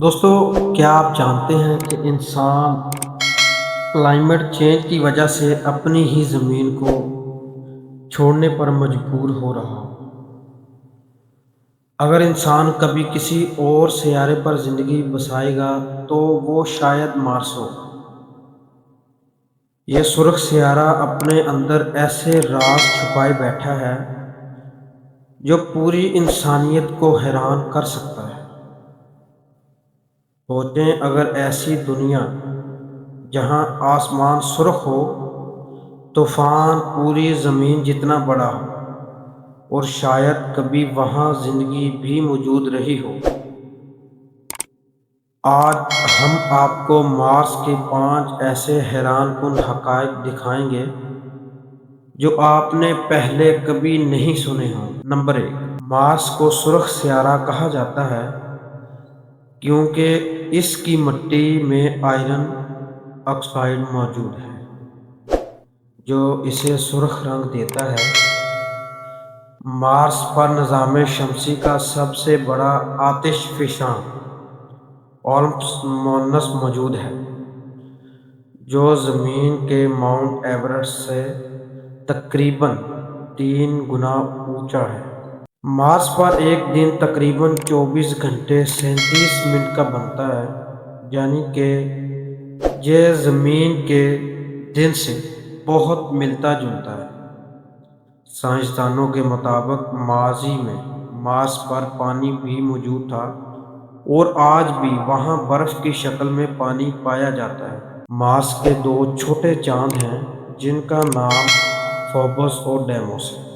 دوستو، کیا آپ جانتے ہیں کہ انسان کلائمیٹ چینج کی وجہ سے اپنی ہی زمین کو چھوڑنے پر مجبور ہو رہا ہو؟ اگر انسان کبھی کسی اور سیارے پر زندگی بسائے گا تو وہ شاید مارس ہوگا۔ یہ سرخ سیارہ اپنے اندر ایسے راز چھپائے بیٹھا ہے جو پوری انسانیت کو حیران کر سکتا ہے۔ سوچیں، اگر ایسی دنیا جہاں آسمان سرخ ہو، طوفان پوری زمین جتنا بڑا ہو، اور شاید کبھی وہاں زندگی بھی موجود رہی ہو۔ آج ہم آپ کو مارس کے 5 ایسے حیران کن حقائق دکھائیں گے جو آپ نے پہلے کبھی نہیں سنے ہوں۔ نمبر 1، مارس کو سرخ سیارہ کہا جاتا ہے کیونکہ اس کی مٹی میں آئرن آکسائڈ موجود ہے جو اسے سرخ رنگ دیتا ہے۔ مارس پر نظام شمسی کا سب سے بڑا آتش فشاں اولمپس مونس موجود ہے جو زمین کے ماؤنٹ ایورسٹ سے تقریباً 3 گنا اونچا ہے۔ مارس پر ایک دن تقریباً 24 گھنٹے 37 منٹ کا بنتا ہے، یعنی کہ یہ زمین کے دن سے بہت ملتا جلتا ہے۔ سائنسدانوں کے مطابق ماضی میں مارس پر پانی بھی موجود تھا اور آج بھی وہاں برف کی شکل میں پانی پایا جاتا ہے۔ مارس کے 2 چھوٹے چاند ہیں جن کا نام فوبوس اور ڈیموس ہے۔